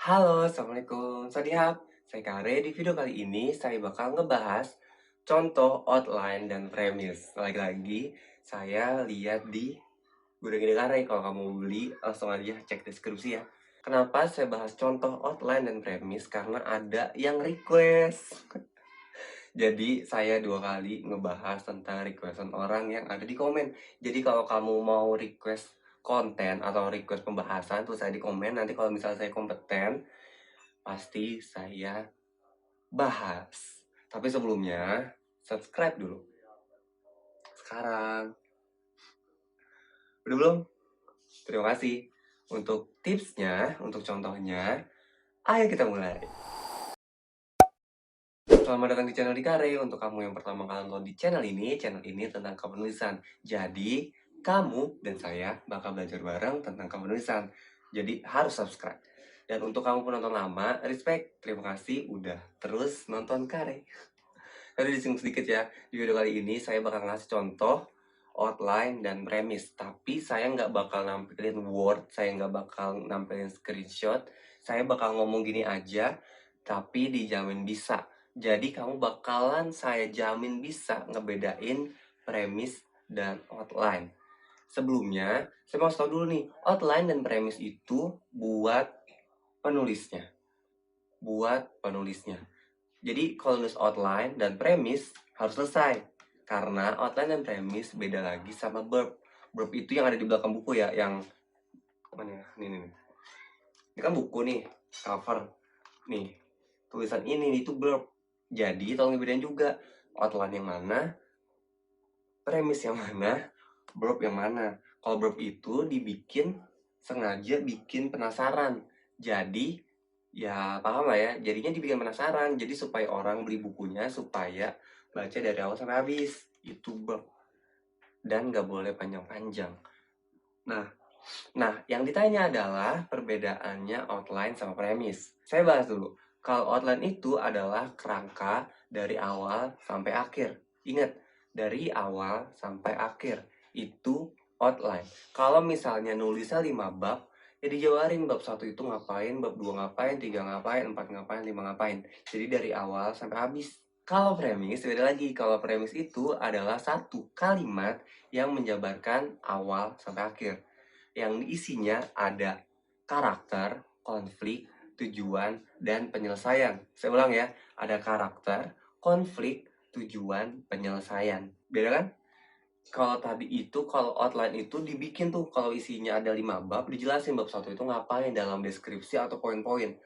Halo, Assalamualaikum. Sawadee. Saya Kare. Di video kali ini saya bakal ngebahas contoh outline dan premis. Lagi-lagi saya lihat di Gudang Ide Kare. Kalau kamu mau beli, langsung aja cek deskripsi ya. Kenapa saya bahas contoh outline dan premis? Karena ada yang request. Jadi saya 2 kali ngebahas tentang requestan orang yang ada di komen. Jadi kalau kamu mau request konten atau request pembahasan, tulis saya di komen. Nanti kalau misalnya saya kompeten, pasti saya bahas. Tapi sebelumnya, subscribe dulu. Sekarang. Udah belum? Terima kasih. Untuk tipsnya, untuk contohnya, ayo kita mulai. Selamat datang di channel Dikare. Untuk kamu yang pertama kali nonton di channel ini tentang kepenulisan. Jadi, kamu dan saya bakal belajar bareng tentang kepenulisan. Jadi, harus subscribe. Dan untuk kamu penonton lama, respect. Terima kasih udah terus nonton Kare. Tadi disinggung sedikit ya, di video kali ini saya bakal ngasih contoh outline dan premis. Tapi saya nggak bakal nampilin word, saya nggak bakal nampilin screenshot. Saya bakal ngomong gini aja, tapi dijamin bisa. Jadi kamu bakalan saya jamin bisa ngebedain premis dan outline. Sebelumnya, saya mau tahu dulu nih, outline dan premis itu buat penulisnya. Buat penulisnya. Jadi kalau nulis outline dan premis harus selesai. Karena outline dan premis beda lagi sama verb. Verb itu yang ada di belakang buku ya, yang mana ya? Nih. Ini kan buku nih, cover. Nih, tulisan ini itu verb. Jadi tolong dibedain juga outline yang mana, premis yang mana, verb yang mana. Kalau verb itu dibikin sengaja bikin penasaran. Jadi ya paham lah ya, jadinya dibikin penasaran. Jadi supaya orang beli bukunya, supaya baca dari awal sampai habis. Itu verb. Dan gak boleh panjang-panjang. Nah, yang ditanya adalah perbedaannya outline sama premis. Saya bahas dulu. Kalau outline itu adalah kerangka dari awal sampai akhir. Ingat, dari awal sampai akhir. Itu outline. Kalau misalnya nulisnya 5 bab, ya dijabarin bab 1 itu ngapain, bab 2 ngapain, 3 ngapain, 4 ngapain, 5 ngapain. Jadi dari awal sampai habis. Kalau premis, beda lagi. Kalau premis itu adalah satu kalimat yang menjabarkan awal sampai akhir, yang isinya ada karakter, konflik, tujuan, dan penyelesaian. Saya ulang ya, ada karakter, konflik, tujuan, penyelesaian. Beda kan? Kalau outline itu dibikin tuh, kalau isinya ada 5 bab, dijelasin bab 1 itu ngapain dalam deskripsi atau poin-poin.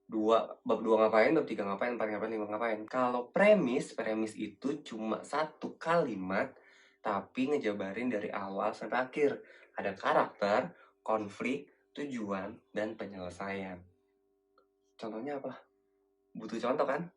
Bab 2 ngapain, bab 3 ngapain, 4 ngapain, 5 ngapain. Kalau premis itu cuma satu kalimat, tapi ngejabarin dari awal sampai akhir. Ada karakter, konflik, tujuan, dan penyelesaian. Contohnya apa? Butuh contoh kan?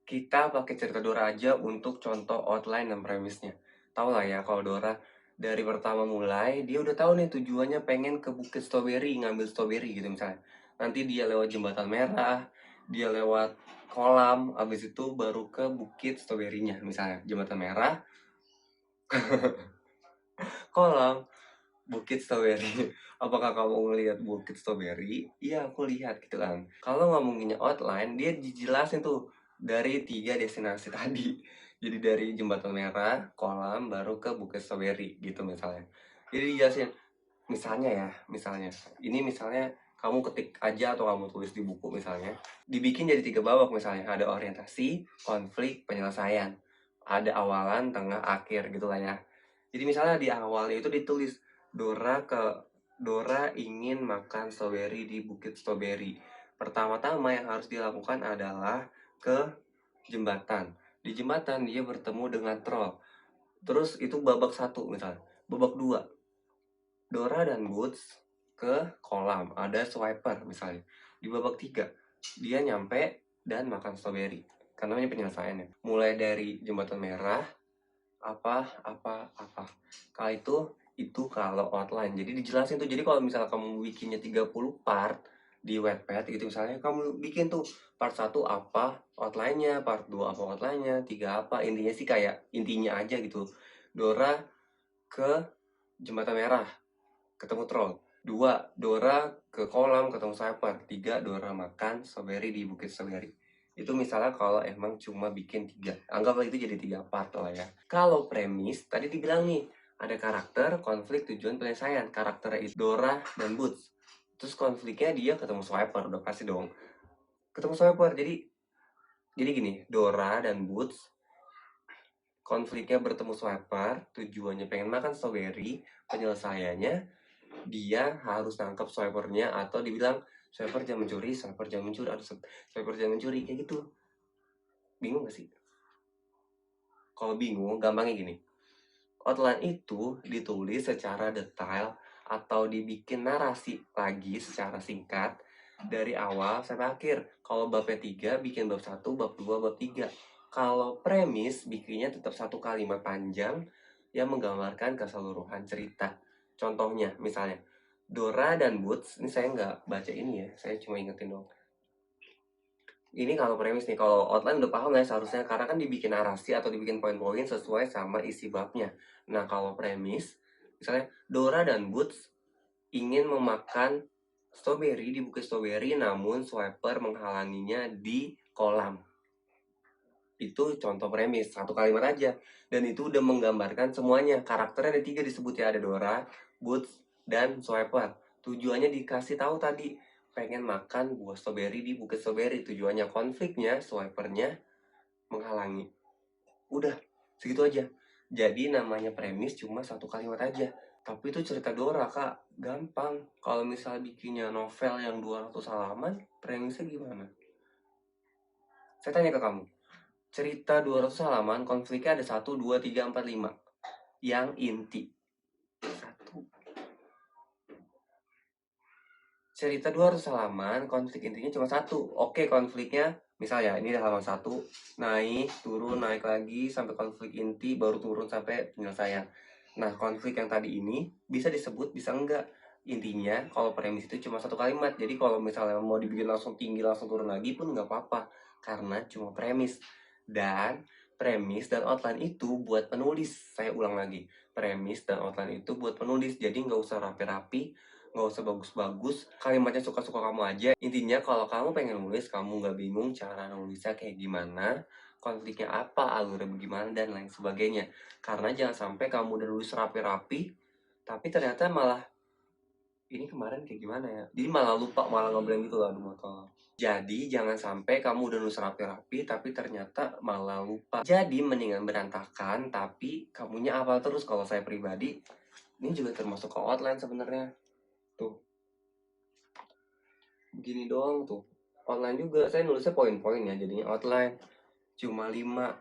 Kita pakai cerita Dora aja untuk contoh outline dan premisnya. Tahu lah ya, kalau Dora dari pertama mulai, dia udah tahu nih tujuannya pengen ke Bukit Strawberry, ngambil strawberry gitu misalnya. Nanti dia lewat jembatan merah, dia lewat kolam, habis itu baru ke Bukit Strawberry-nya. Misalnya jembatan merah, kolam, Bukit Strawberry. Apakah kamu ngelihat Bukit Strawberry? Iya, aku lihat gitu kan. Kalau ngomonginnya outline, dia dijelasin tuh dari 3 destinasi tadi. Jadi dari Jembatan Merah, kolam, baru ke Bukit Strawberry gitu misalnya. Jadi dijelasin, misalnya. Ini misalnya kamu ketik aja atau kamu tulis di buku misalnya. Dibikin jadi 3 babak misalnya. Ada orientasi, konflik, penyelesaian. Ada awalan, tengah, akhir gitu lah ya. Jadi misalnya di awalnya itu ditulis Dora ingin makan strawberry di Bukit Strawberry. Pertama-tama yang harus dilakukan adalah ke jembatan. Di jembatan dia bertemu dengan troll. Terus itu babak 1 misalnya. Babak 2, Dora dan Boots ke kolam. Ada swiper misalnya. Di babak 3, dia nyampe dan makan strawberry. Karena ini penyelesaiannya. Mulai dari jembatan merah, apa. Kalau itu kalau outline. Jadi dijelasin tuh. Jadi kalau misalnya kamu bikinnya 30 part di Wattpad gitu misalnya, kamu bikin tuh part 1 apa outline-nya, part 2 apa outline-nya, 3 apa. Intinya sih kayak intinya aja gitu. Dora ke jembatan merah, ketemu troll. 2. Dora ke kolam ketemu swiper. 3. Dora makan strawberry di Bukit Strawberry. Itu misalnya kalau emang cuma bikin 3. Anggaplah itu jadi 3 part lah ya. Kalau premis, tadi dibilang nih, ada karakter, konflik, tujuan, penyelesaian. Karakternya itu Dora dan Boots. Terus konfliknya dia ketemu swiper, udah pasti dong. Ketemu swiper, jadi gini, Dora dan Boots konfliknya bertemu swiper, tujuannya pengen makan strawberry, penyelesaiannya dia harus nangkep swipernya atau dibilang swiper jangan mencuri, swiper jangan mencuri, atau swiper jangan mencuri, kayak gitu. Bingung gak sih? Kalau bingung, gampangnya gini. Outline itu ditulis secara detail atau dibikin narasi lagi secara singkat dari awal sampai akhir. Kalau babnya 3, bikin bab 1, bab 2, bab 3. Kalau premis, bikinnya tetap satu kalimat panjang yang menggambarkan keseluruhan cerita. Contohnya, misalnya, Dora dan Boots, ini saya nggak baca ini ya, saya cuma ingetin dong. Ini kalau premis nih, kalau outline udah paham lah ya seharusnya, karena kan dibikin narasi atau dibikin poin-poin sesuai sama isi babnya. Nah, kalau premis, misalnya Dora dan Boots ingin memakan strawberry di Bukit Strawberry, namun swiper menghalanginya di kolam. Itu contoh premis, satu kalimat aja. Dan itu udah menggambarkan semuanya. Karakternya ada 3 disebut ya, ada Dora, Boots, dan swiper. Tujuannya dikasih tahu tadi, pengen makan buah strawberry di Bukit Strawberry. Tujuannya konfliknya, swipernya menghalangi. Udah, segitu aja. Jadi namanya premis cuma satu kalimat aja. Tapi itu cerita Dora, Kak. Gampang. Kalau misalnya bikinnya novel yang 200 halaman, premisnya gimana? Saya tanya ke kamu. Cerita 200 halaman, konfliknya ada 1, 2, 3, 4, 5. Yang inti. 1. Cerita 200 halaman, konflik intinya cuma 1. Oke, konfliknya, misalnya ini halaman 1, naik, turun, naik lagi, sampai konflik inti, baru turun sampai penyelesaian. Nah, konflik yang tadi ini bisa disebut, bisa enggak. Intinya, kalau premis itu cuma satu kalimat. Jadi kalau misalnya mau dibikin langsung tinggi, langsung turun lagi pun nggak apa-apa. Karena cuma premis. Dan premis dan outline itu buat penulis. Saya ulang lagi. Premis dan outline itu buat penulis. Jadi nggak usah rapi-rapi, nggak usah bagus-bagus, kalimatnya suka-suka kamu aja. Intinya kalau kamu pengen nulis, kamu nggak bingung cara nulisnya kayak gimana, konfliknya apa, alurnya bagaimana, dan lain sebagainya. Karena jangan sampai kamu udah nulis rapi-rapi, tapi ternyata malah, ini kemarin kayak gimana ya, jadi malah lupa, malah ngobrolin gitu lah, aduh motor. Jadi jangan sampai kamu udah nulis rapi-rapi, tapi ternyata malah lupa. Jadi mendingan berantakan, tapi kamunya hafal terus. Kalau saya pribadi, ini juga termasuk ke outline sebenarnya. Tuh, gini doang tuh. Outline juga, saya nulisnya poin-poin ya, jadinya outline. Cuma 5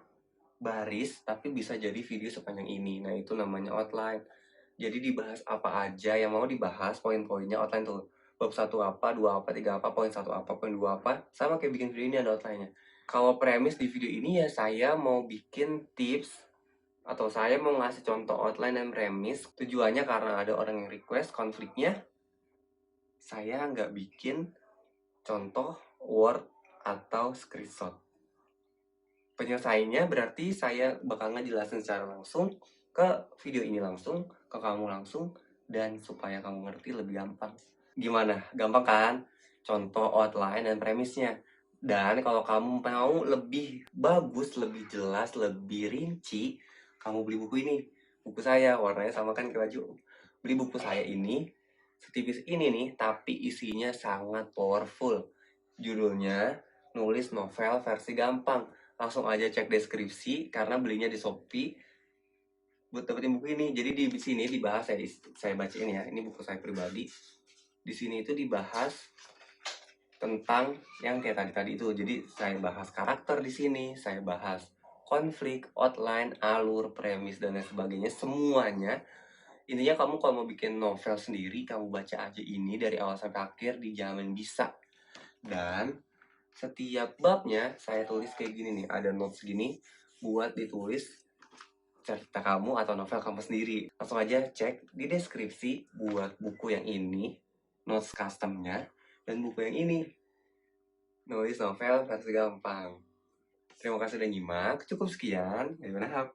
baris, tapi bisa jadi video sepanjang ini. Nah, itu namanya outline. Jadi dibahas apa aja yang mau dibahas, poin-poinnya outline tuh. Bab 1 apa, 2 apa, 3 apa, poin 1 apa, poin 2 apa. Sama kayak bikin video ini ada outline-nya. Kalau premis di video ini ya saya mau bikin tips atau saya mau ngasih contoh outline dan premis. Tujuannya karena ada orang yang request konfliknya, saya nggak bikin contoh Word atau screenshot. Penyelesaiannya berarti saya bakal ngejelasin secara langsung ke video ini langsung, ke kamu langsung, dan supaya kamu ngerti lebih gampang. Gimana? Gampang kan? Contoh outline dan premisnya. Dan kalau kamu mau lebih bagus, lebih jelas, lebih rinci, kamu beli buku ini. Buku saya, warnanya sama kan kayak baju. Beli buku saya ini, setipis ini nih, tapi isinya sangat powerful. Judulnya Nulis Novel Versi Gampang. Langsung aja cek deskripsi karena belinya di Shopee buat dapetin buku ini. Jadi di sini dibahas, saya bacain ya. Ini buku saya pribadi. Di sini itu dibahas tentang yang kayak tadi itu. Jadi saya bahas karakter di sini, saya bahas konflik, outline, alur, premis, dan lain sebagainya. Semuanya. Intinya kamu kalau mau bikin novel sendiri, kamu baca aja ini dari awal sampai akhir, dijamin bisa. Dan setiap babnya saya tulis kayak gini nih, ada notes gini buat ditulis cerita kamu atau novel kamu sendiri. Langsung aja cek di deskripsi buat buku yang ini, notes customnya, dan buku yang ini, Nulis Novel Versi Gampang. Terima kasih udah nyimak, cukup sekian, dari Manahap.